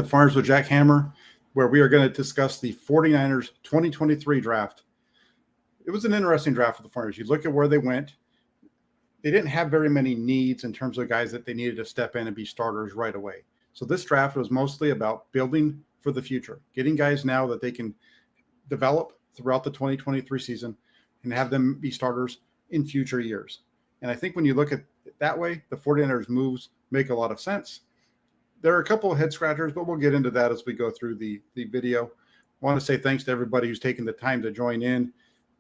the Farmers with Jack Hammer, where we are going to discuss the 49ers 2023 draft. It was an interesting draft for the Farmers. You look at where they went. They didn't have very many needs in terms of guys that they needed to step in and be starters right away. So this draft was mostly about building for the future, getting guys now that they can develop throughout the 2023 season and have them be starters in future years. And I think when you look at it that way, the 49ers moves make a lot of sense. There are a couple of head scratchers, but we'll get into that as we go through the video. I want to say thanks to everybody who's taken the time to join in.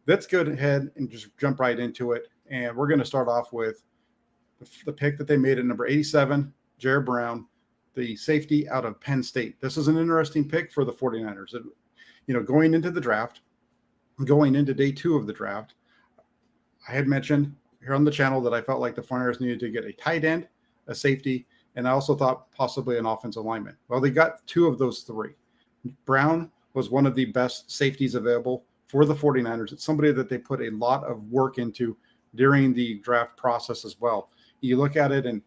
Let's go ahead and just jump right into it. And we're going to start off with the pick that they made at number 87, Ji'Ayir Brown, the safety out of Penn State. This is an interesting pick for the 49ers. Going into the draft, going into day 2 of the draft, I had mentioned here on the channel that I felt like the 49ers needed to get a tight end, a safety, and I also thought possibly an offensive lineman. Well, they got 2 of those 3. Brown was one of the best safeties available for the 49ers. It's somebody that they put a lot of work into during the draft process as well. You look at it, and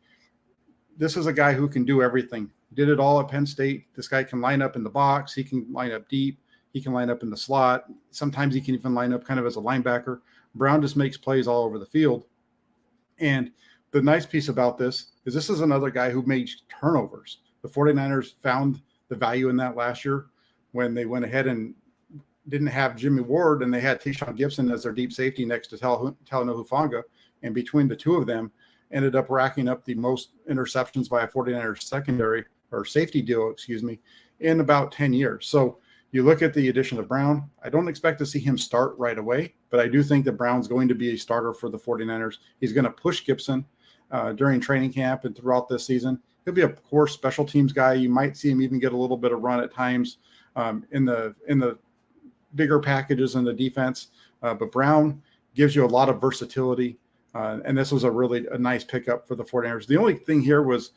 this is a guy who can do everything. Did it all at Penn State. This guy can line up in the box. He can line up deep. He can line up in the slot. Sometimes he can even line up kind of as a linebacker. Brown just makes plays all over the field. And the nice piece about this is another guy who made turnovers. The 49ers found the value in that last year when they went ahead and didn't have Jimmy Ward, and they had Tayshaun Gibson as their deep safety next to Talanoa Hufanga. And between the 2 of them, ended up racking up the most interceptions by a 49ers secondary or safety duo, in about 10 years. So you look at the addition of Brown. I don't expect to see him start right away, but I do think that Brown's going to be a starter for the 49ers. He's going to push Gibson during training camp and throughout this season. He'll be a core special teams guy. You might see him even get a little bit of run at times in the bigger packages in the defense. But Brown gives you a lot of versatility. And this was a nice pickup for the 49ers. The only thing here was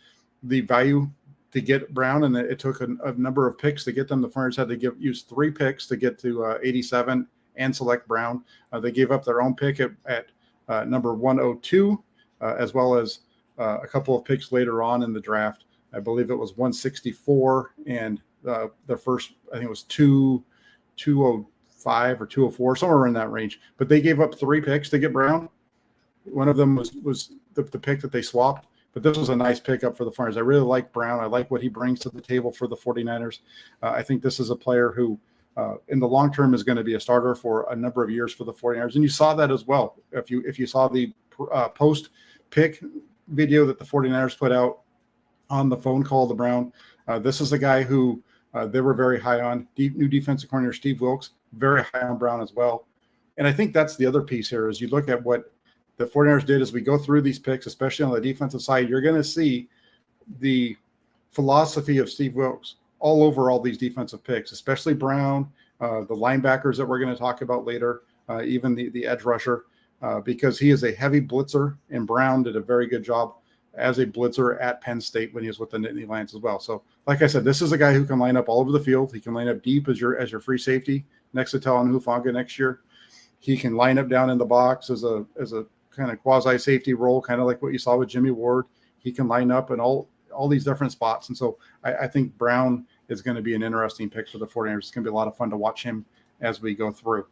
the value to get Brown, and it took a number of picks to get them. The 49ers had to use 3 picks to get to 87 and select Brown. They gave up their own pick at number 102, as well as a couple of picks later on in the draft. I believe it was 164, and their first, I think it was 205 or 204, somewhere in that range. But they gave up 3 picks to get Brown. One of them was the pick that they swapped, but this was a nice pickup for the 49ers. I really like Brown. I like what he brings to the table for the 49ers. I think this is a player who, in the long term, is going to be a starter for a number of years for the 49ers. And you saw that as well. If you saw the post-pick video that the 49ers put out on the phone call to Brown, this is a guy who they were very high on. New defensive coordinator Steve Wilks, very high on Brown as well. And I think that's the other piece here is you look at what the 49ers did as we go through these picks, especially on the defensive side. You're going to see the philosophy of Steve Wilks all over all these defensive picks, especially Brown, the linebackers that we're going to talk about later, even the edge rusher, because he is a heavy blitzer, and Brown did a very good job as a blitzer at Penn State when he was with the Nittany Lions as well. So, like I said, this is a guy who can line up all over the field. He can line up deep as your free safety next to Talanoa Hufanga next year. He can line up down in the box as a kind of quasi safety role, kind of like what you saw with Jimmy Ward. He can line up in all these different spots. And so I think Brown is going to be an interesting pick for the 49ers. It's going to be a lot of fun to watch him as we go through.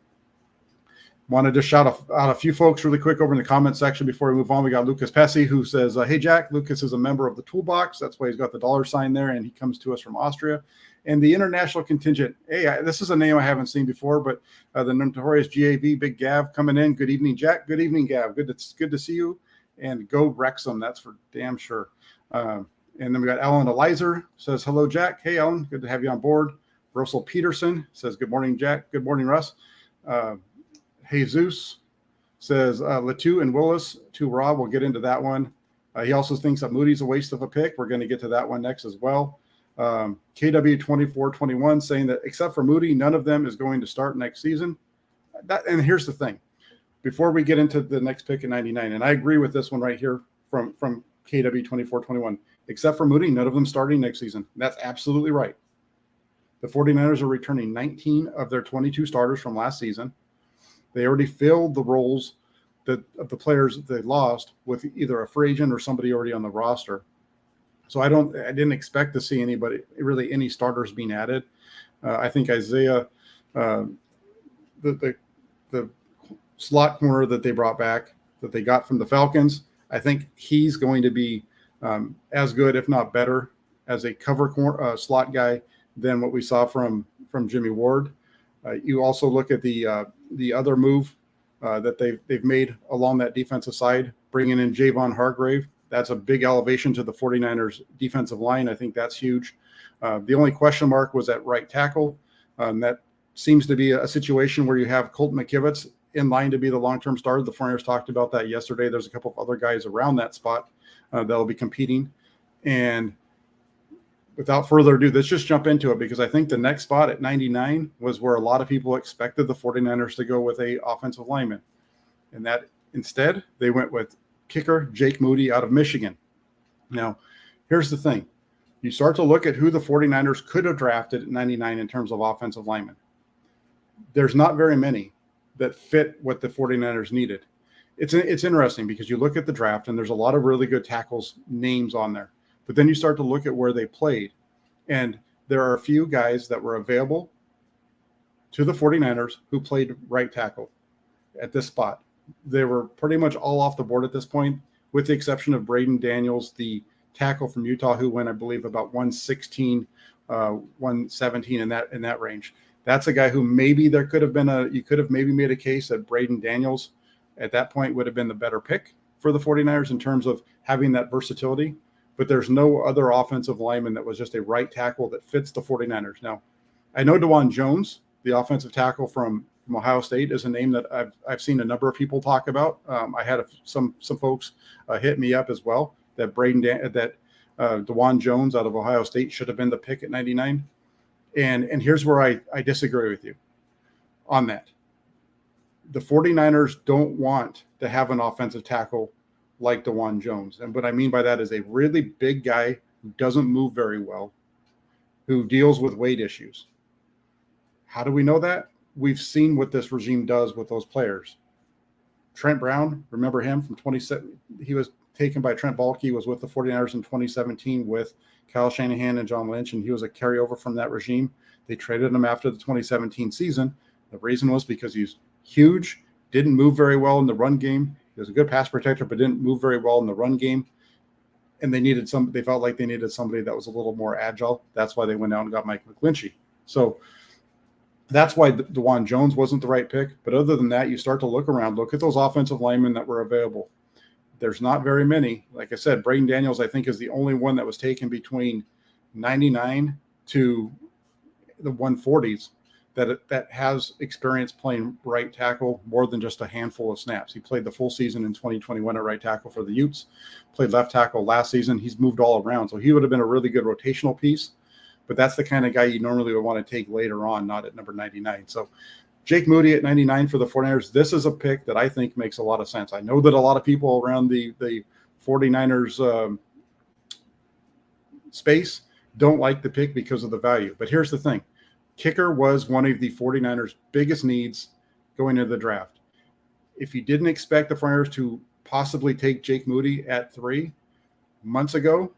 Wanted to shout out a few folks really quick over in the comment section before we move on. We got Lucas Pesci, who says, hey, Jack, Lucas is a member of the Toolbox. That's why he's got the $sign there, and he comes to us from Austria. And the international contingent, hey, this is a name I haven't seen before, but the notorious GAV, Big Gav, coming in. Good evening, Jack. Good evening, Gav. Good to see you. And go Wrexham, that's for damn sure. And then we got Ellen Elizer, says, hello, Jack. Hey, Ellen, good to have you on board. Russell Peterson says, good morning, Jack. Good morning, Russ. Jesus says, Latu and Willis to Rob. We'll get into that one. He also thinks that Moody's a waste of a pick. We're going to get to that one next as well. KW2421 saying that except for Moody, none of them is going to start next season. And here's the thing. Before we get into the next pick in 99, and I agree with this one right here from KW2421, except for Moody, none of them starting next season. That's absolutely right. The 49ers are returning 19 of their 22 starters from last season. They already filled the roles of the players that they lost with either a free agent or somebody already on the roster. So I didn't expect to see any starters being added. I think Isaiah, the slot corner that they brought back, that they got from the Falcons, I think he's going to be as good, if not better, as a cover slot guy than what we saw from Jimmy Ward. You also look at the other move that they've made along that defensive side, bringing in Javon Hargrave. That's a big elevation to the 49ers defensive line. I think that's huge. The only question mark was at right tackle. That seems to be a situation where you have Colton McKivitz in line to be the long-term starter. The 49ers talked about that yesterday. There's a couple of other guys around that spot that'll be competing. And without further ado, let's just jump into it, because I think the next spot at 99 was where a lot of people expected the 49ers to go with a offensive lineman. And that instead, they went with kicker Jake Moody out of Michigan. Now, here's the thing. You start to look at who the 49ers could have drafted at 99 in terms of offensive linemen. There's not very many that fit what the 49ers needed. It's interesting because you look at the draft and there's a lot of really good tackles names on there. But then you start to look at where they played. And there are a few guys that were available to the 49ers who played right tackle at this spot. They were pretty much all off the board at this point, with the exception of Braden Daniels, the tackle from Utah, who went, I believe, about 116, 117 in that range. That's a guy who maybe you could have maybe made a case that Braden Daniels at that point would have been the better pick for the 49ers in terms of having that versatility. But there's no other offensive lineman that was just a right tackle that fits the 49ers. Now, I know DeJuan Jones, the offensive tackle from Ohio State, is a name that I've seen a number of people talk about. I had some folks hit me up as well that DeJuan Jones out of Ohio State should have been the pick at 99. And here's where I disagree with you on that. The 49ers don't want to have an offensive tackle like DeJuan Jones. And what I mean by that is a really big guy who doesn't move very well, who deals with weight issues. How do we know that? We've seen what this regime does with those players. Trent Brown, remember him from 27? He was taken by Trent Baalke, was with the 49ers in 2017 with Kyle Shanahan and John Lynch, and he was a carryover from that regime. They traded him after the 2017 season. The reason was because he's huge, didn't move very well in the run game. He was a good pass protector, but didn't move very well in the run game. And they felt like they needed somebody that was a little more agile. That's why they went out and got Mike McGlinchey. So that's why DeJuan Jones wasn't the right pick. But other than that, you start to look around, look at those offensive linemen that were available. There's not very many. Like I said, Braden Daniels, I think, is the only one that was taken between 99 to the 140s that has experience playing right tackle more than just a handful of snaps. He played the full season in 2021 at right tackle for the Utes, played left tackle last season. He's moved all around. So he would have been a really good rotational piece, but that's the kind of guy you normally would want to take later on, not at number 99. So Jake Moody at 99 for the 49ers. This is a pick that I think makes a lot of sense. I know that a lot of people around the 49ers space don't like the pick because of the value. But here's the thing. Kicker was one of the 49ers' biggest needs going into the draft. If you didn't expect the 49ers to possibly take Jake Moody at 3 months ago,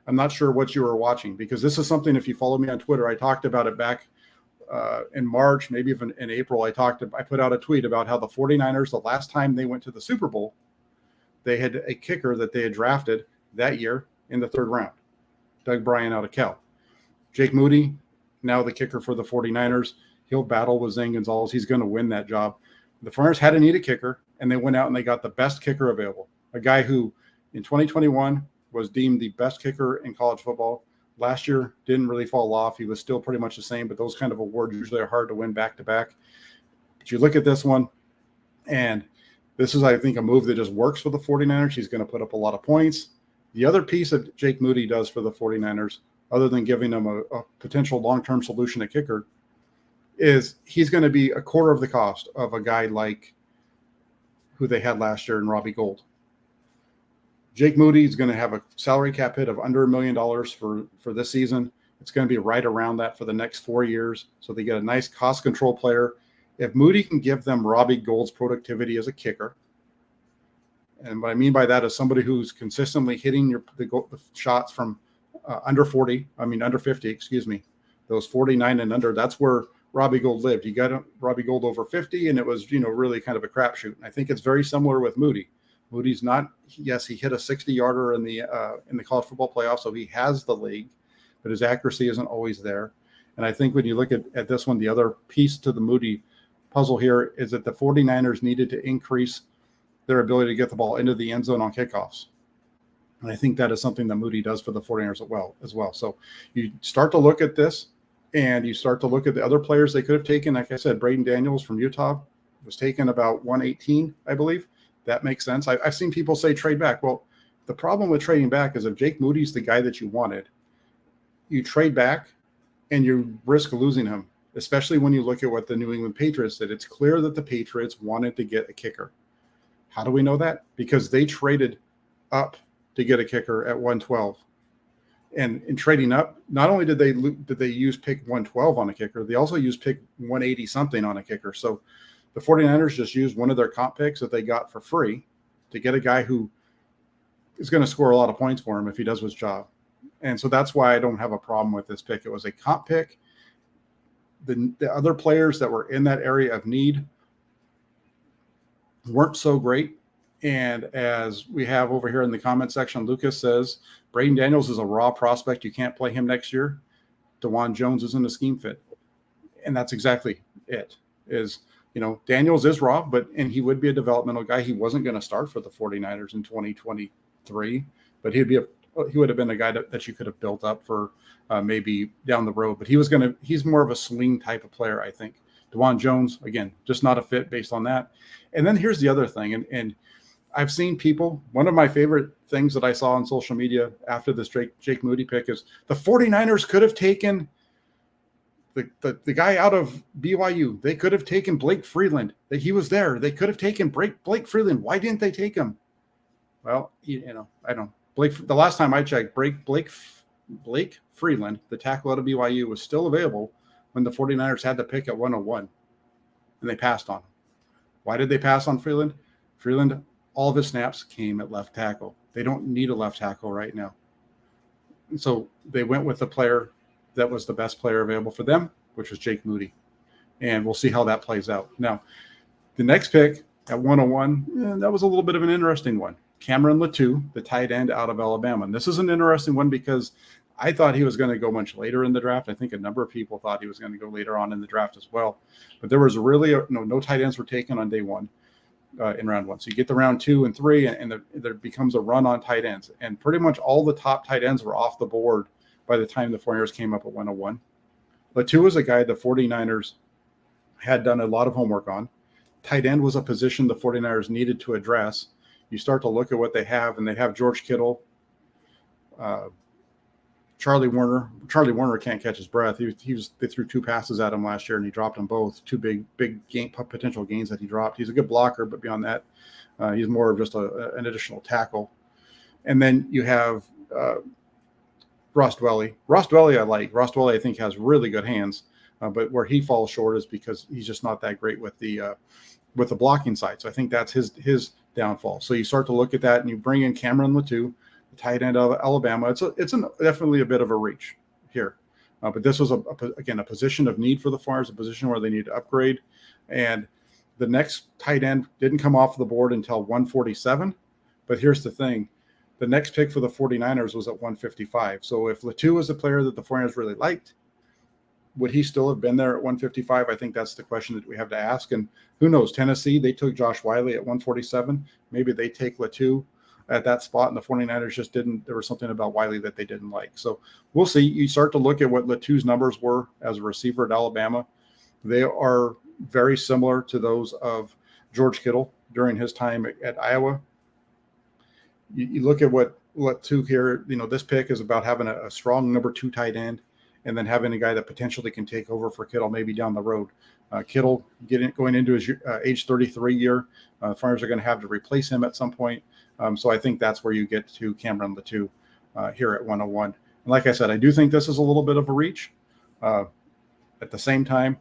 I'm not sure what you were watching, because this is something, if you follow me on Twitter, I talked about it back in March, maybe even in April. I put out a tweet about how the 49ers, the last time they went to the Super Bowl, they had a kicker that they had drafted that year in the 3rd round, Doug Bryan out of Cal. Jake Moody, now the kicker for the 49ers. He'll battle with Zane Gonzalez. He's going to win that job. The 49ers had to need a kicker, and they went out and they got the best kicker available, a guy who in 2021 was deemed the best kicker in college football. Last year didn't really fall off. He was still pretty much the same, but those kind of awards usually are hard to win back to back. But you look at this one, and this is, I think, a move that just works for the 49ers. He's going to put up a lot of points. The other piece that Jake Moody does for the 49ers, other than giving them a potential long-term solution at kicker, is he's going to be a quarter of the cost of a guy like who they had last year in Robbie Gould. Jake Moody is going to have a salary cap hit of under $1 million for this season. It's going to be right around that for the next 4 years. So they get a nice cost control player. If Moody can give them Robbie Gould's productivity as a kicker, And what I mean by that is somebody who's consistently hitting the shots from under 50, excuse me, those 49 and under. That's where Robbie Gould lived. You got Robbie Gould over 50, and it was, really kind of a crapshoot. And I think it's very similar with Moody. Moody's not, yes, he hit a 60-yarder in the college football playoff, so he has the league, but his accuracy isn't always there. And I think when you look at this one, the other piece to the Moody puzzle here is that the 49ers needed to increase their ability to get the ball into the end zone on kickoffs. And I think that is something that Moody does for the 49ers as well. So you start to look at this, and you start to look at the other players they could have taken. Like I said, Braden Daniels from Utah was taken about 118, I believe. That makes sense. I've seen people say trade back. Well, the problem with trading back is if Jake Moody's the guy that you wanted, you trade back and you risk losing him, especially when you look at what the New England Patriots did. It's clear that the Patriots wanted to get a kicker. How do we know that? Because they traded up to get a kicker at 112. And in trading up, not only did they use pick 112 on a kicker, they also used pick 180 something on a kicker. So the 49ers just used one of their comp picks that they got for free to get a guy who is going to score a lot of points for him if he does his job. And so that's why I don't have a problem with this pick. It was a comp pick. The other players that were in that area of need weren't so great. And as we have over here in the comment section, Lucas says, Braden Daniels is a raw prospect. You can't play him next year. DeJuan Jones isn't a scheme fit. And that's exactly it. Daniels is raw, and he would be a developmental guy. He wasn't going to start for the 49ers in 2023, but he would have been a guy that you could have built up for maybe down the road. But he's more of a swing type of player, I think. DeJuan Jones, again, just not a fit based on that. And then here's the other thing, and I've seen people, one of my favorite things that I saw on social media after this Jake Moody pick is the 49ers could have taken the guy out of BYU. They could have taken Blake Freeland. He was there. They could have taken Blake Freeland. Why didn't they take him? Well, I don't. The last time I checked, Blake Freeland, the tackle out of BYU, was still available when the 49ers had the pick at 101, and they passed on him. Why did they pass on Freeland? Freeland, all of his snaps came at left tackle. They don't need a left tackle right now. And so they went with the player that was the best player available for them, which was Jake Moody. And we'll see how that plays out. Now, the next pick at 101, that was a little bit of an interesting one. Cameron Latu, the tight end out of Alabama. And this is an interesting one because I thought he was going to go much later in the draft. I think a number of people thought he was going to go later on in the draft as well. But there was really no tight ends were taken on day one. In round one. So you get the round 2 and 3, and there becomes a run on tight ends. And pretty much all the top tight ends were off the board by the time the 49ers came up at 101. Latu was a guy the 49ers had done a lot of homework on. Tight end was a position the 49ers needed to address. You start to look at what they have, and they have George Kittle, Charlie Warner. Charlie Warner can't catch his breath. They threw 2 passes at him last year, and he dropped them both. 2 big potential gains that he dropped. He's a good blocker, but beyond that, he's more of just an additional tackle. And then you have Ross Dwelley. Ross Dwelley I like. Ross Dwelley I think has really good hands, but where he falls short is because he's just not that great with the blocking side. So I think that's his downfall. So you start to look at that, and you bring in Cameron Latu, the tight end of Alabama. It's definitely a bit of a reach here, but this was again a position of need for the 49ers, a position where they need to upgrade. And the next tight end didn't come off the board until 147. But here's the thing: the next pick for the 49ers was at 155. So if Latu was a player that the 49ers really liked, would he still have been there at 155? I think that's the question that we have to ask. And who knows? Tennessee, they took Josh Wiley at 147. Maybe they take Latu at that spot, and the 49ers just didn't. There was something about Wiley that they didn't like. So we'll see. You start to look at what Latu's numbers were as a receiver at Alabama. They are very similar to those of George Kittle during his time at Iowa. You look at what Latu here, this pick is about having a strong number 2 tight end, and then having a guy that potentially can take over for Kittle maybe down the road. Kittle going into his age 33 year. Farmers are going to have to replace him at some point. So I think that's where you get to Cameron Latu here at 101. And like I said, I do think this is a little bit of a reach. At the same time,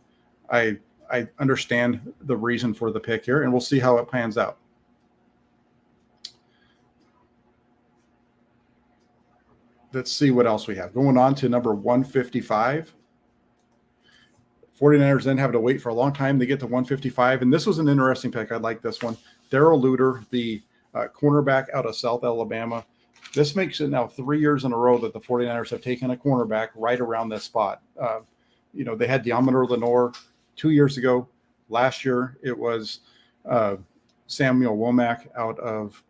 I understand the reason for the pick here, and we'll see how it pans out. let's see what else we have. Going on to number 155. 49ers then have to wait for a long time. They get to 155, and this was an interesting pick. I like this one. Darrell Luter, the cornerback out of South Alabama. This makes it now 3 years in a row that the 49ers have taken a cornerback right around this spot. They had Diamondo Lenore 2 years ago. Last year, it was Samuel Womack out of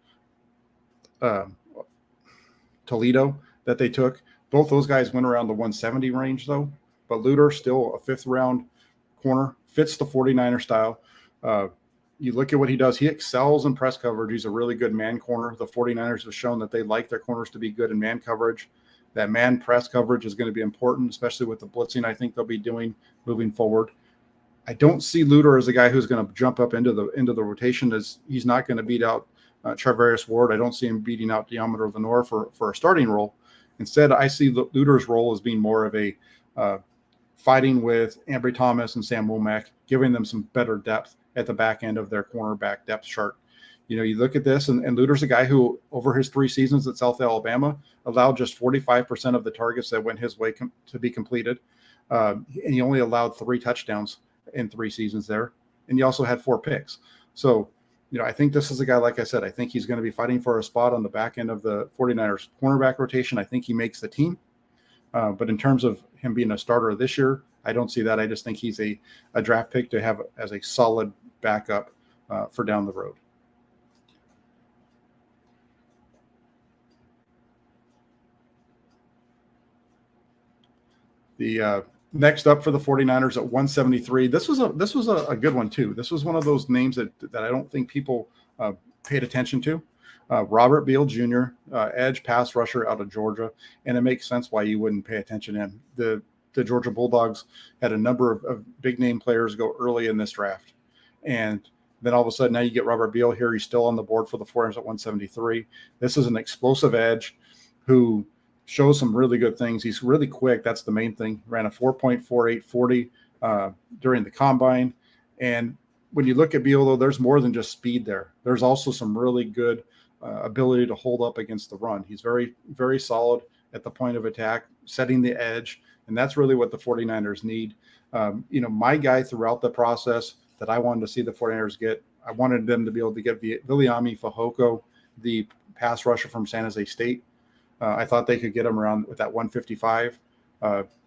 Toledo that they took. Both those guys went around the 170 range, though. But Luter, still a fifth-round corner, fits the 49er style. You look at what he does. He excels in press coverage. He's a really good man corner. The 49ers have shown that they like their corners to be good in man coverage. That man press coverage is going to be important, especially with the blitzing I think they'll be doing moving forward. I don't see Luter as a guy who's going to jump up into the rotation. As he's not going to beat out Charvarius Ward. I don't see him beating out Diamondo Lenore for a starting role. Instead, I see Luter's role as being more of a fighting with Ambry Thomas and Sam Womack, giving them some better depth at the back end of their cornerback depth chart. You look at this, and Luter's a guy who, over his 3 seasons at South Alabama, allowed just 45% of the targets that went his way to be completed. And he only allowed 3 touchdowns in 3 seasons there. And he also had 4 picks. So, I think this is a guy, like I said, I think he's going to be fighting for a spot on the back end of the 49ers cornerback rotation. I think he makes the team. But in terms of him being a starter this year, I don't see that. I just think he's a draft pick to have as a solid backup for down the road. The next up for the 49ers at 173. This was a good one too. This was one of those names that I don't think people paid attention to. Robert Beale Jr., edge pass rusher out of Georgia, and it makes sense why you wouldn't pay attention to him. The Georgia Bulldogs had a number of big name players go early in this draft, and then all of a sudden now you get Robert Beale here. He's still on the board for the 49ers at 173. This is an explosive edge who shows some really good things. He's really quick. That's the main thing. Ran a 4.4840 during the combine. And when you look at Beal, though, there's more than just speed there. There's also some really good ability to hold up against the run. He's very, very solid at the point of attack, setting the edge. And that's really what the 49ers need. My guy throughout the process that I wanted to see the 49ers get, I wanted them to be able to get Viliami Fehoko, the pass rusher from San Jose State. I thought they could get him around with that 155.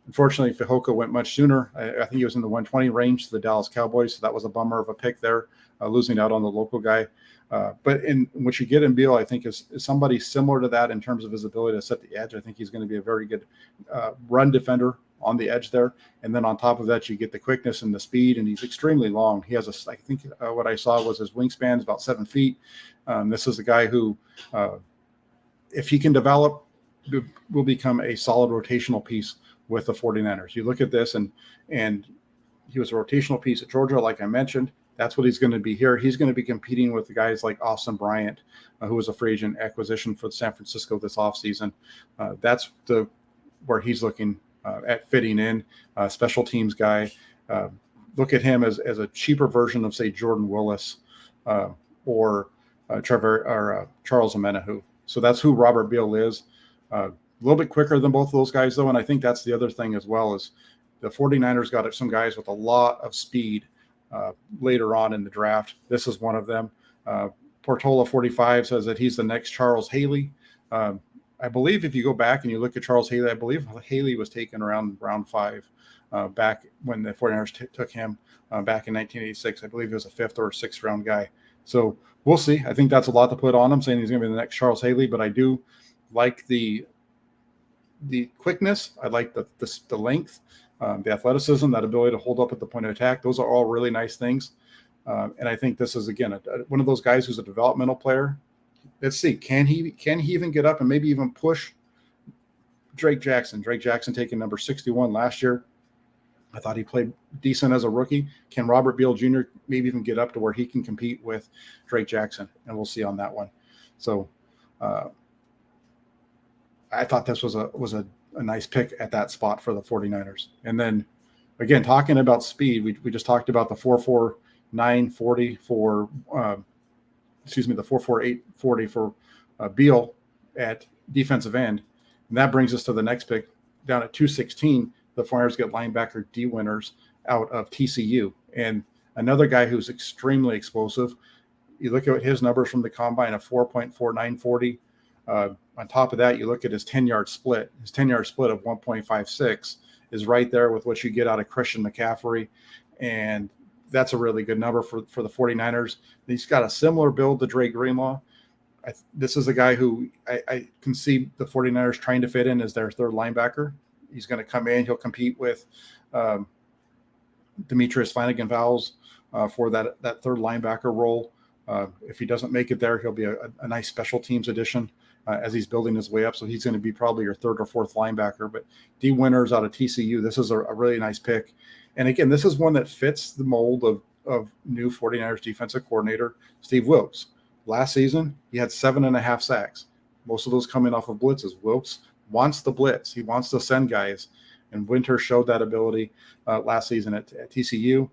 Unfortunately, Fehoko went much sooner. I think he was in the 120 range to the Dallas Cowboys, so that was a bummer of a pick there, losing out on the local guy. But in what you get in Beal, I think is somebody similar to that in terms of his ability to set the edge. I think he's going to be a very good run defender on the edge there. And then on top of that, you get the quickness and the speed, and he's extremely long. He has I think what I saw was his wingspan is about 7 feet. This is a guy who, if he can develop, will become a solid rotational piece with the 49ers. You look at this, and he was a rotational piece at Georgia, like I mentioned. That's what he's going to be here. He's going to be competing with the guys like Austin Bryant, who was a free agent acquisition for San Francisco this offseason. That's where he's looking at fitting in. Special teams guy. Look at him as a cheaper version of, say, Jordan Willis or Charles Omenihu. So that's who Robert Beale is. A little bit quicker than both of those guys, though, and I think that's the other thing as well, is the 49ers got some guys with a lot of speed later on in the draft. This is one of them. Portola 45 says that he's the next Charles Haley. I believe if you go back and you look at Charles Haley, I believe Haley was taken around round 5 back when the 49ers took him back in 1986. I believe he was a 5th or 6th round guy. So we'll see. I think that's a lot to put on him, saying he's going to be the next Charles Haley, but I do like the quickness. I like the length, the athleticism, that ability to hold up at the point of attack. Those are all really nice things. And I think this is, again, one of those guys who's a developmental player. Let's see, can he even get up and maybe even push Drake Jackson? Drake Jackson taking number 61 last year. I thought he played decent as a rookie. Can Robert Beale Jr. maybe even get up to where he can compete with Drake Jackson? And we'll see on that one. So I thought this was a nice pick at that spot for the 49ers. And then, again, talking about speed, we just talked about the 4.4940 for the 4.4840 for Beal at defensive end. And that brings us to the next pick. Down at 216, the 49ers get linebacker Dee Winters out of TCU. And another guy who's extremely explosive. You look at his numbers from the combine, a 4.4940. On top of that, you look at his 10-yard split. His 10-yard split of 1.56 is right there with what you get out of Christian McCaffrey. And that's a really good number for the 49ers. He's got a similar build to Dre Greenlaw. This is a guy who I can see the 49ers trying to fit in as their third linebacker. He's going to come in. He'll compete with Demetrius Flanagan-Fowles for that third linebacker role. If he doesn't make it there, he'll be a nice special teams addition as he's building his way up. So he's going to be probably your third or fourth linebacker. But Dee Winters out of TCU, this is a really nice pick. And again, this is one that fits the mold of new 49ers defensive coordinator Steve Wilks. Last season, he had 7.5 sacks. Most of those coming off of blitzes. Wilks wants the blitz. He wants to send guys. And Winter showed that ability last season at TCU,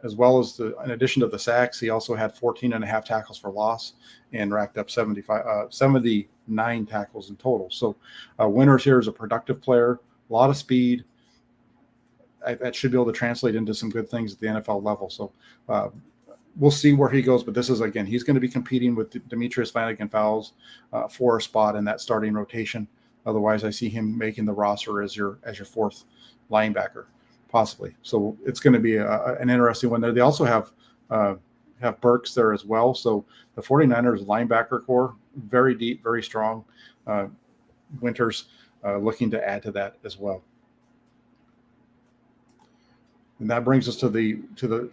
as well as in addition to the sacks, he also had 14.5 tackles for loss and racked up 79 tackles in total. So Winters here is a productive player, a lot of speed. That should be able to translate into some good things at the NFL level. So we'll see where he goes. But this is, again, he's going to be competing with Demetrius Flanagan-Fowles for a spot in that starting rotation. Otherwise, I see him making the roster as your fourth linebacker, possibly. So it's going to be an interesting one there. They also have Burks there as well. So the 49ers linebacker core, very deep, very strong. Winters looking to add to that as well. And that brings us to the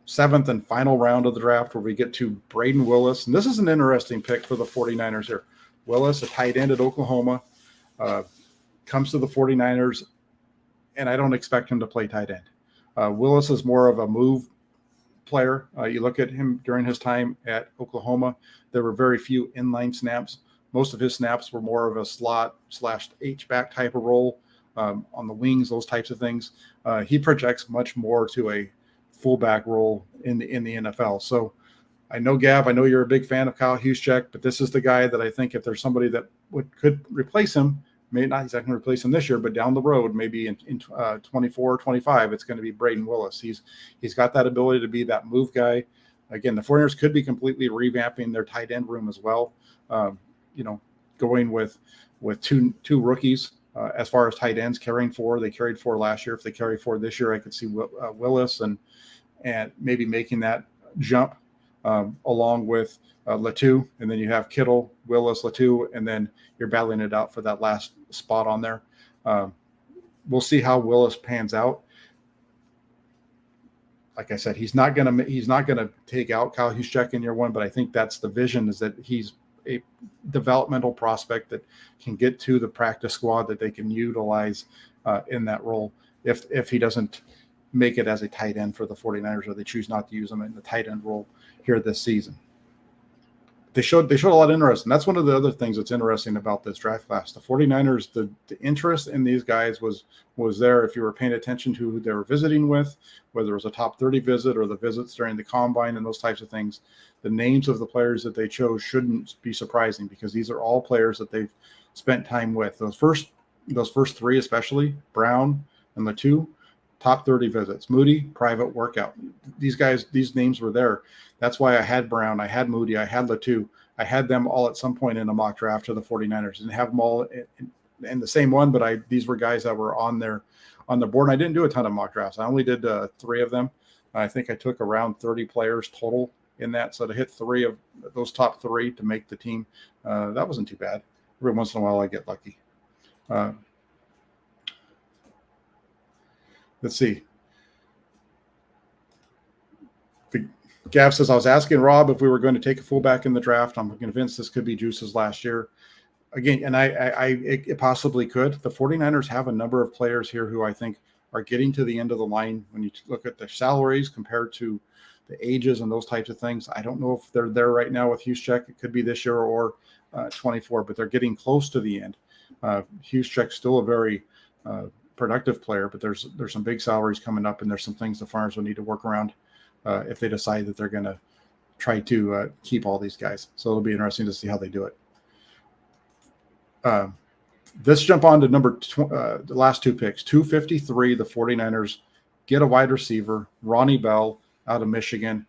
seventh and final round of the draft, where we get to Braden Willis. And this is an interesting pick for the 49ers here. Willis, a tight end at Oklahoma, comes to the 49ers, and I don't expect him to play tight end. Willis is more of a move player. You look at him during his time at Oklahoma, there were very few inline snaps. Most of his snaps were more of a slot / H-back type of role on the wings, those types of things. He projects much more to a fullback role in the NFL. So I know, Gav, I know you're a big fan of Kyle Juszczyk, but this is the guy that I think if there's somebody that could replace him, maybe not exactly replace him this year, but down the road, maybe in 24, 25, it's going to be Braden Willis. He's got that ability to be that move guy. Again, the 49ers could be completely revamping their tight end room as well. Going with two rookies as far as tight ends carrying four. They carried four last year. If they carry four this year, I could see Willis and maybe making that jump along with Latu, and then you have Kittle, Willis, Latu, and then you're battling it out for that last spot on there. We'll see how Willis pans out. Like I said, he's not gonna take out Kyle Juszczyk in year one, but I think that's the vision, is that he's a developmental prospect that can get to the practice squad that they can utilize in that role if he doesn't make it as a tight end for the 49ers, or they choose not to use him in the tight end role here this season. They showed a lot of interest, and that's one of the other things that's interesting about this draft class. The 49ers, the interest in these guys was there if you were paying attention to who they were visiting with, whether it was a top 30 visit or the visits during the combine and those types of things. The names of the players that they chose shouldn't be surprising, because these are all players that they've spent time with. Those first three, especially Brown and Latu, top 30 visits. Moody, private workout. These guys, these names were there. That's why I had Brown, I had Moody, I had Latu. I had them all at some point in a mock draft to the 49ers, and have them all in the same one, but these were guys that were on the board. And I didn't do a ton of mock drafts. I only did 3 of them. I think I took around 30 players total in that. So to hit 3 of those top 3 to make the team, that wasn't too bad. Every once in a while I get lucky. Let's see. Gav says, I was asking Rob if we were going to take a fullback in the draft. I'm convinced this could be Juice's last year. Again, and it possibly could. The 49ers have a number of players here who I think are getting to the end of the line when you look at their salaries compared to the ages and those types of things. I don't know if they're there right now with Juszczyk. It could be this year or 24, but they're getting close to the end. Juszczyk's still a very productive player, but there's some big salaries coming up, and there's some things the Farmers will need to work around if they decide that they're going to try to keep all these guys. So it'll be interesting to see how they do it. Let's jump on to the last two picks. 253, the 49ers get a wide receiver, Ronnie Bell out of Michigan.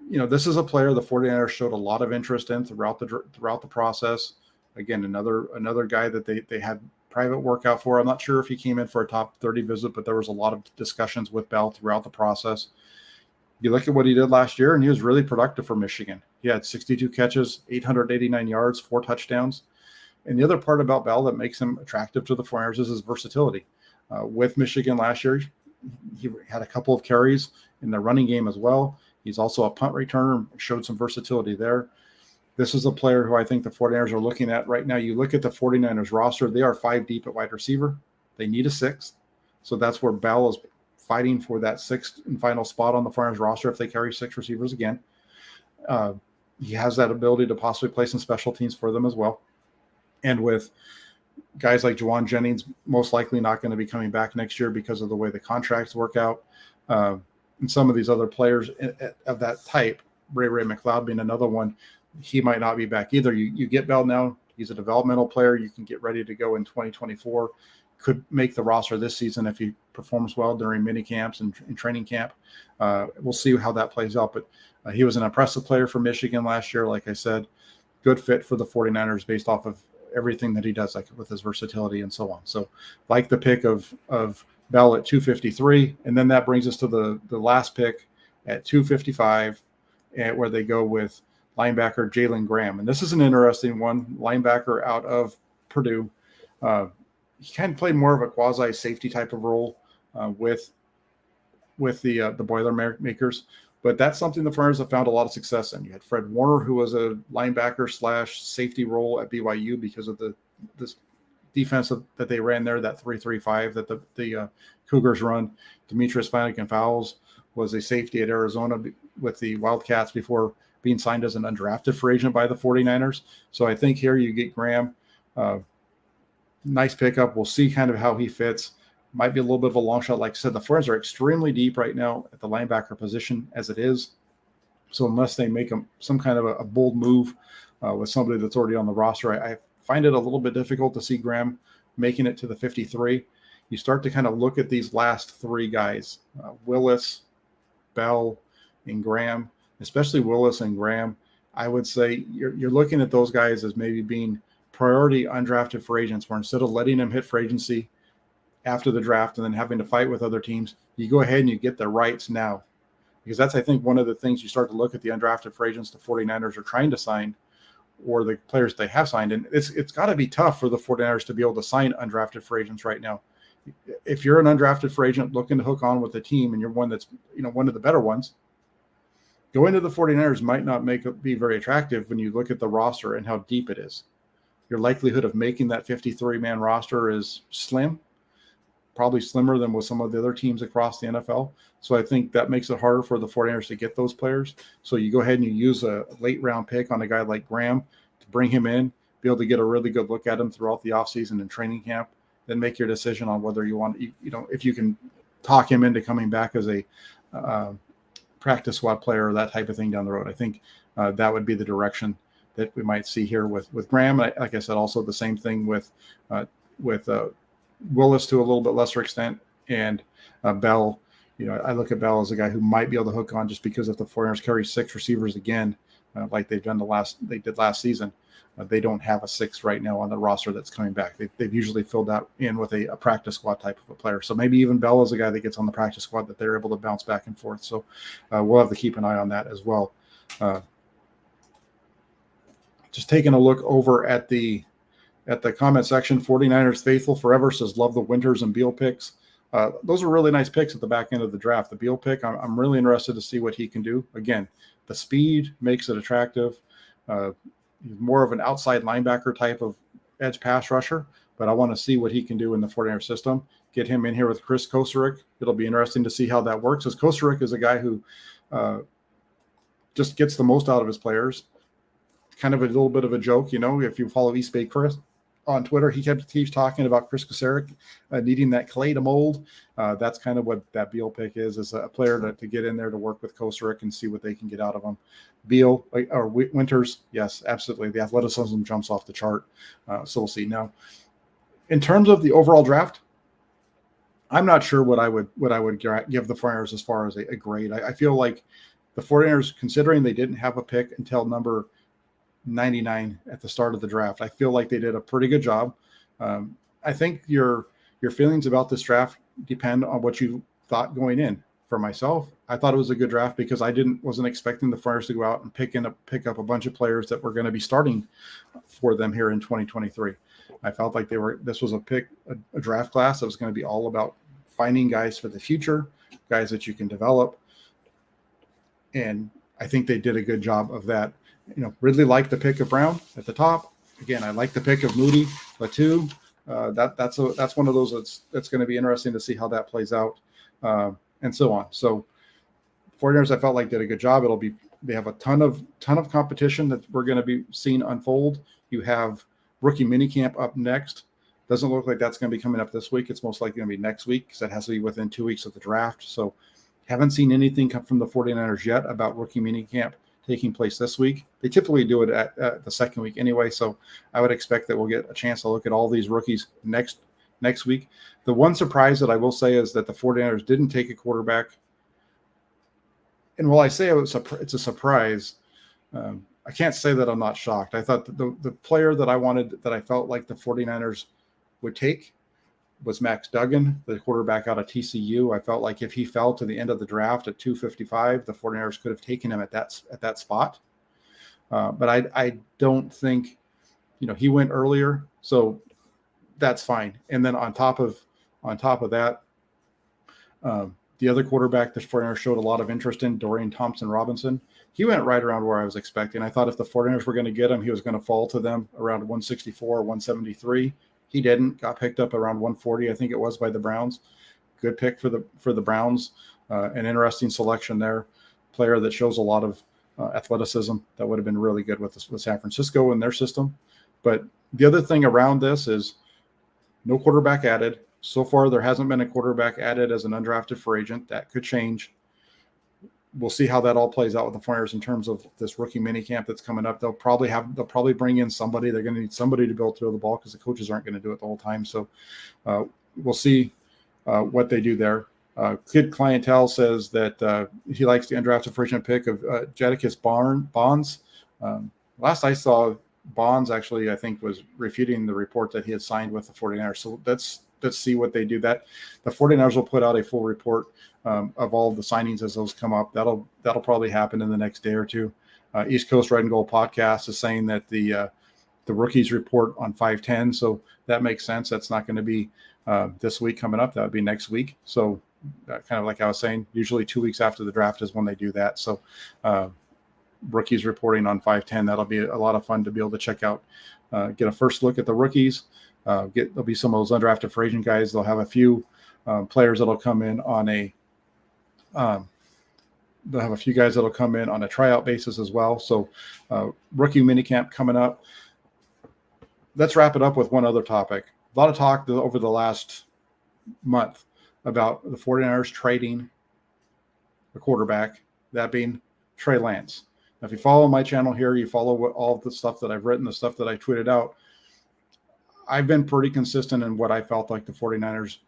This is a player the 49ers showed a lot of interest in throughout the process. Again, another guy that they had private workout for. I'm not sure if he came in for a top 30 visit, but there was a lot of discussions with Bell throughout the process. You look at what he did last year, and he was really productive for Michigan. He had 62 catches, 889 yards, 4 touchdowns. And the other part about Bell that makes him attractive to the 49ers is his versatility. With Michigan last year, he had a couple of carries in the running game as well. He's also a punt returner, showed some versatility there. This is a player who I think the 49ers are looking at right now. You look at the 49ers roster, they are 5 deep at wide receiver. They need a 6th. So that's where Bell is fighting for that 6th and final spot on the 49ers roster if they carry 6 receivers again. He has that ability to possibly play some special teams for them as well. And with guys like Juwan Jennings most likely not going to be coming back next year because of the way the contracts work out, and some of these other players of that type, Ray McLeod being another one, he might not be back either. You get Bell now. He's a developmental player. You can get ready to go in 2024. Could make the roster this season if he performs well during mini camps and training camp. We'll see how that plays out. But he was an impressive player for Michigan last year. Like I said, good fit for the 49ers based off of everything that he does, like with his versatility and so on. So like the pick of Bell at 253. And then that brings us to the last pick at 255, where they go with linebacker Jalen Graham. And this is an interesting one, linebacker out of Purdue. He kind of played more of a quasi safety type of role with the Boilermakers, but that's something the 49ers have found a lot of success in. You had Fred Warner, who was a linebacker / safety role at BYU because of this defense that they ran there, that 3-3-5 that the Cougars run. Demetrius Fowles was a safety at Arizona with the Wildcats before being signed as an undrafted free agent by the 49ers. So I think here you get Graham. Nice pickup. We'll see kind of how he fits. Might be a little bit of a long shot. Like I said, the 49ers are extremely deep right now at the linebacker position as it is. So unless they make some kind of a bold move with somebody that's already on the roster, I find it a little bit difficult to see Graham making it to the 53. You start to kind of look at these last 3 guys, Willis, Bell, and Graham, especially Willis and Graham. I would say you're looking at those guys as maybe being priority undrafted free agents, where instead of letting them hit free agency after the draft and then having to fight with other teams, you go ahead and you get their rights now. Because that's, I think, one of the things you start to look at the undrafted free agents the 49ers are trying to sign, or the players they have signed. And it's got to be tough for the 49ers to be able to sign undrafted free agents right now. If you're an undrafted free agent looking to hook on with a team and you're one that's, one of the better ones, going to the 49ers might not be very attractive when you look at the roster and how deep it is. Your likelihood of making that 53-man roster is slim, probably slimmer than with some of the other teams across the NFL. So I think that makes it harder for the 49ers to get those players. So you go ahead and you use a late-round pick on a guy like Graham to bring him in, be able to get a really good look at him throughout the offseason and training camp, then make your decision on whether you want, if you can talk him into coming back as a practice squad player or that type of thing down the road. I think that would be the direction that we might see here with Graham. Like I said, also the same thing with Willis to a little bit lesser extent, and Bell. I look at Bell as a guy who might be able to hook on just because if the 49ers carry 6 receivers again, like they've done they did last season, they don't have a 6th right now on the roster that's coming back. They've usually filled that in with a practice squad type of a player. So maybe even Bell is a guy that gets on the practice squad that they're able to bounce back and forth. So we'll have to keep an eye on that as well. Just taking a look over at the comment section, 49ers faithful forever says love the Winters and Beale picks. Those are really nice picks at the back end of the draft. The Beale pick, I'm really interested to see what he can do. Again, the speed makes it attractive. He's more of an outside linebacker type of edge pass rusher, but I want to see what he can do in the 49ers system. Get him in here with Chris Kosarick. It'll be interesting to see how that works, as Kosarick is a guy who just gets the most out of his players. Kind of a little bit of a joke, if you follow East Bay Chris on Twitter, he keeps talking about Chris Kosarick needing that clay to mold. That's kind of what that Beale pick is a player to get in there to work with Kosarick and see what they can get out of him. Beale or Winters, yes, absolutely. The athleticism jumps off the chart. So we'll see. Now, In terms of the overall draft, I'm not sure what I would give the 49ers as far as a grade. I feel like the 49ers, considering they didn't have a pick until number 99 at the start of the draft, I feel like they did a pretty good job. I think your feelings about this draft depend on what you thought going in. For myself, I thought it was a good draft because I wasn't expecting the 49ers to go out and pick up a bunch of players that were going to be starting for them here in 2023. I felt like this was a draft class that was going to be all about finding guys for the future, guys that you can develop. And I think they did a good job of that. Ridley liked the pick of Brown at the top. Again, I like the pick of Moody, Latu. That's one of those that's going to be interesting to see how that plays out. And so on. So 49ers, I felt like did a good job. They have a ton of competition that we're going to be seeing unfold. You have rookie minicamp up next. Doesn't look like that's going to be coming up this week. It's most likely going to be next week because that has to be within 2 weeks of the draft. So haven't seen anything come from the 49ers yet about rookie minicamp taking place this week. They typically do it at the second week anyway. So I would expect that we'll get a chance to look at all these rookies next week. The one surprise that I will say is that the 49ers didn't take a quarterback. And while I say it's a surprise, I can't say that I'm not shocked. I thought that the player that I felt like the 49ers would take was Max Duggan, the quarterback out of TCU. I felt like if he fell to the end of the draft at 255, the 49ers could have taken him at that spot. But I don't think, he went earlier. So that's fine. And then on top of that, the other quarterback the 49ers showed a lot of interest in, Dorian Thompson-Robinson, he went right around where I was expecting. I thought if the 49ers were going to get him, he was going to fall to them around 164, 173. He didn't. Got picked up around 140, I think it was, by the Browns. Good pick for the Browns. An interesting selection there. Player that shows a lot of athleticism that would have been really good with San Francisco in their system. But the other thing around this is no quarterback added. So far, there hasn't been a quarterback added as an undrafted free agent. That could change. We'll see how that all plays out with the 49ers in terms of this rookie minicamp that's coming up. They'll probably bring in somebody. They're going to need somebody to be able to throw the ball because the coaches aren't going to do it the whole time. So we'll see what they do there. Kid Clientele says that he likes the undrafted free agent pick of Jadakiss Bonds. Last I saw, Bonds actually, I think, was refuting the report that he had signed with the 49ers. So let's see what they do. That the 49ers will put out a full report of all of the signings as those come up. That'll probably happen in the next day or two. East Coast Red and Gold podcast is saying that the rookies report on 5/10, so that makes sense. That's not going to be this week coming up. That would be next week. So kind of like I was saying, usually 2 weeks after the draft is when they do that. So rookies reporting on 5/10. That'll be a lot of fun to be able to check out, get a first look at the rookies. There'll be some of those undrafted free agent guys. They'll have a few players that'll come in on they'll have a few guys that'll come in on a tryout basis as well. So rookie minicamp coming up. Let's wrap it up with one other topic. A lot of talk over the last month about the 49ers trading a quarterback, that being Trey Lance. Now, if you follow my channel here, you follow all of the stuff that I've written, the stuff that I tweeted out, I've been pretty consistent in what I felt like the 49ers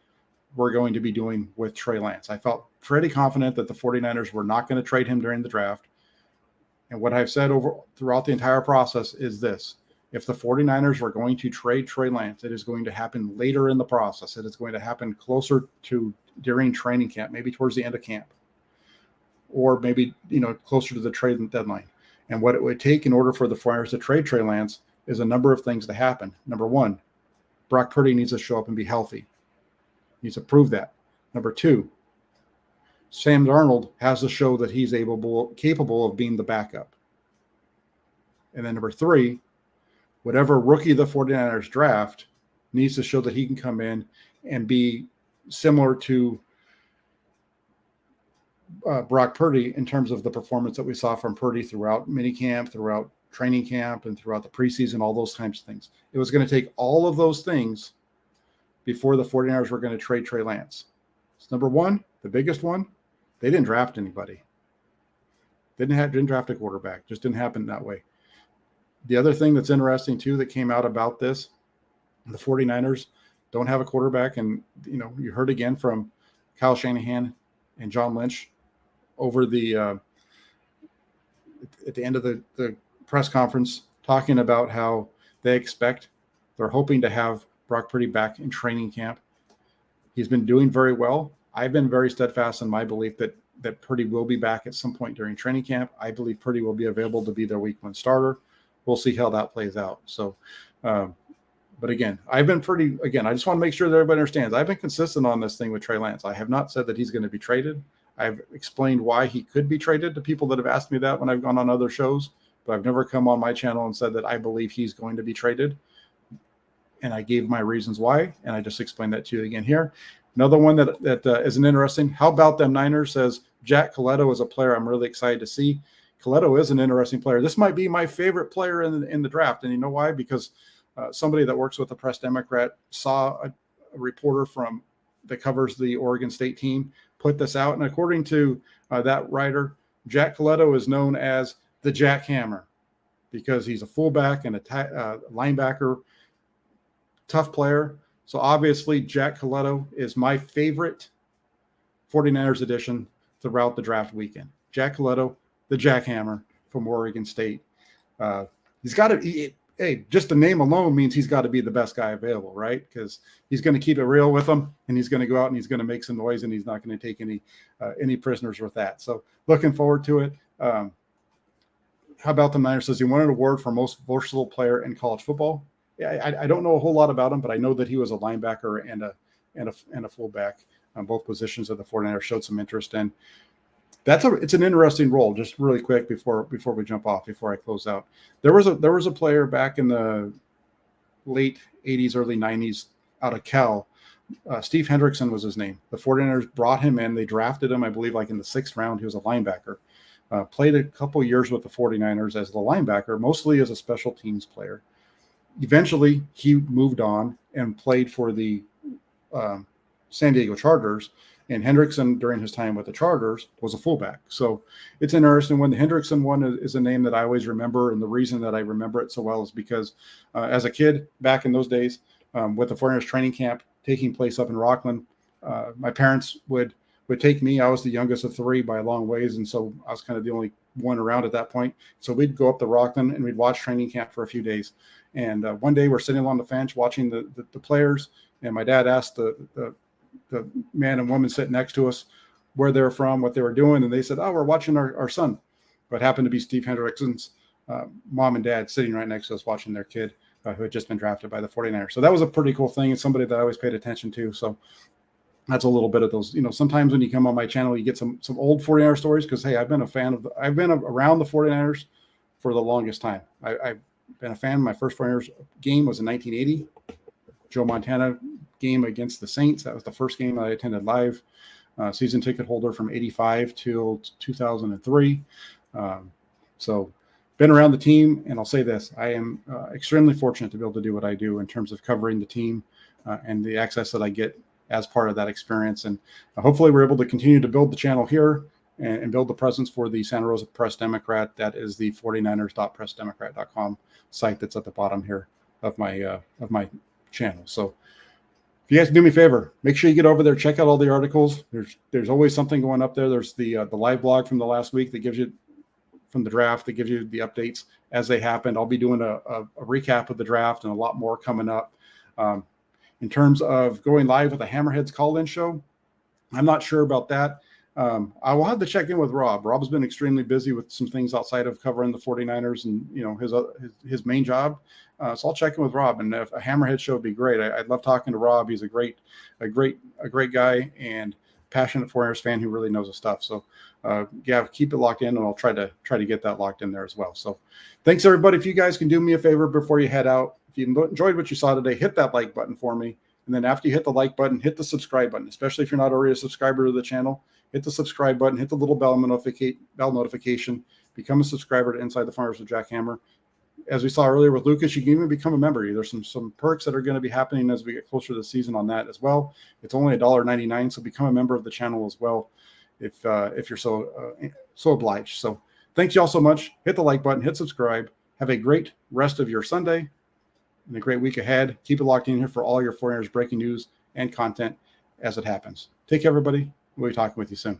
were going to be doing with Trey Lance. I felt pretty confident that the 49ers were not going to trade him during the draft. And what I've said throughout the entire process is this. If the 49ers were going to trade Trey Lance, it is going to happen later in the process. It is going to happen closer to during training camp, maybe towards the end of camp, or maybe, closer to the trade deadline. And what it would take in order for the 49ers to trade Trey Lance is a number of things to happen. Number one, Brock Purdy needs to show up and be healthy. He needs to prove that. Number two, Sam Darnold has to show that he's capable of being the backup. And then number three, whatever rookie the 49ers draft needs to show that he can come in and be similar to Brock Purdy in terms of the performance that we saw from Purdy throughout minicamp, throughout training camp, and throughout the preseason, all those types of things. It was going to take all of those things before the 49ers were going to trade Trey Lance. So number one, the biggest one, they didn't draft anybody. Didn't draft a quarterback. Just didn't happen that way. The other thing that's interesting, too, that came out about this, the 49ers don't have a quarterback. And, you heard again from Kyle Shanahan and John Lynch over the at the end of the press conference, talking about how they're hoping to have Brock Purdy back in training camp. He's been doing very well. I've been very steadfast in my belief that Purdy will be back at some point during training camp. I believe Purdy will be available to be their week 1 starter. We'll see how that plays out. So, but again, I just want to make sure that everybody understands. I've been consistent on this thing with Trey Lance. I have not said that he's going to be traded. I've explained why he could be traded to people that have asked me that when I've gone on other shows, but I've never come on my channel and said that I believe he's going to be traded. And I gave my reasons why, and I just explained that to you again here. Another one that isn't interesting. How about them Niners? Says Jack Coletto is a player I'm really excited to see. Coletto is an interesting player. This might be my favorite player in the draft, and you know why? Because somebody that works with the Press Democrat saw a reporter that covers the Oregon State team put this out, and according to that writer, Jack Coletto is known as the Jackhammer because he's a fullback and a linebacker, tough player. So obviously, Jack Coletto is my favorite 49ers edition throughout the draft weekend. Jack Coletto, the Jackhammer from Oregon State. He's got to. Hey, just the name alone means he's got to be the best guy available, right? Because he's going to keep it real with them, and he's going to go out and he's going to make some noise, and he's not going to take any prisoners with that. So looking forward to it. How about the Niners? Says he won an award for most versatile player in college football. Yeah, I don't know a whole lot about him, but I know that he was a linebacker and a fullback on both positions that the 49ers showed some interest in. It's an interesting role. Just really quick before we jump off, before I close out, there was a player back in the late 80s, early 90s out of Cal. Steve Hendrickson was his name. The 49ers brought him in. They drafted him, I believe, like in the 6th round. He was a linebacker. Played a couple years with the 49ers as the linebacker, mostly as a special teams player. Eventually, he moved on and played for the San Diego Chargers. And Hendrickson, during his time with the Chargers, was a fullback. So it's interesting. When the Hendrickson one is a name that I always remember, and the reason that I remember it so well is because as a kid back in those days, with the 49ers training camp taking place up in Rockland, my parents would take me. I was the youngest of 3 by a long ways, and so I was kind of the only one around at that point. So we'd go up to Rockland and we'd watch training camp for a few days. And one day we're sitting on the bench watching the players, and my dad asked the man and woman sitting next to us where they're from, what they were doing, and they said, "Oh, we're watching our son." But happened to be Steve Hendrickson's mom and dad sitting right next to us watching their kid who had just been drafted by the 49ers. So that was a pretty cool thing. It's somebody that I always paid attention to. So that's a little bit of those. Sometimes when you come on my channel, you get some old 49er stories because, hey, I've been around the 49ers for the longest time. I've been a fan. My first 49ers game was in 1980. Joe Montana game against the Saints. That was the first game that I attended live. Season ticket holder from 85 till 2003. So been around the team, and I'll say this. I am extremely fortunate to be able to do what I do in terms of covering the team and the access that I get as part of that experience. And hopefully we're able to continue to build the channel here and build the presence for the Santa Rosa Press Democrat. That is the 49ers.pressdemocrat.com site that's at the bottom here of my channel. So if you guys do me a favor, make sure you get over there, check out all the articles. There's always something going up there. There's the live blog from the last week that gives you from the draft, that gives you the updates as they happened. I'll be doing a recap of the draft and a lot more coming up. In terms of going live with the Hammerheads call-in show, I'm not sure about that. I will have to check in with Rob. Rob's been extremely busy with some things outside of covering the 49ers and his main job. So I'll check in with Rob, and if a Hammerhead show would be great. I'd love talking to Rob. He's a great guy and passionate 49ers fan who really knows his stuff. So keep it locked in, and I'll try to get that locked in there as well. So thanks everybody. If you guys can do me a favor before you head out, if you enjoyed what you saw today, hit that like button for me. And then after you hit the like button, hit the subscribe button, especially if you're not already a subscriber to the channel. Hit the subscribe button, hit the little bell notification, become a subscriber to Inside the 49ers with Jack Hammer. As we saw earlier with Lucas, you can even become a member. There's some perks that are going to be happening as we get closer to the season on that as well. It's only $1.99, so become a member of the channel as well if you're so obliged. So thanks y'all so much. Hit the like button, hit subscribe. Have a great rest of your Sunday. and a great week ahead. Keep it locked in here for all your 49ers breaking news and content as it happens. Take care, everybody. We'll be talking with you soon.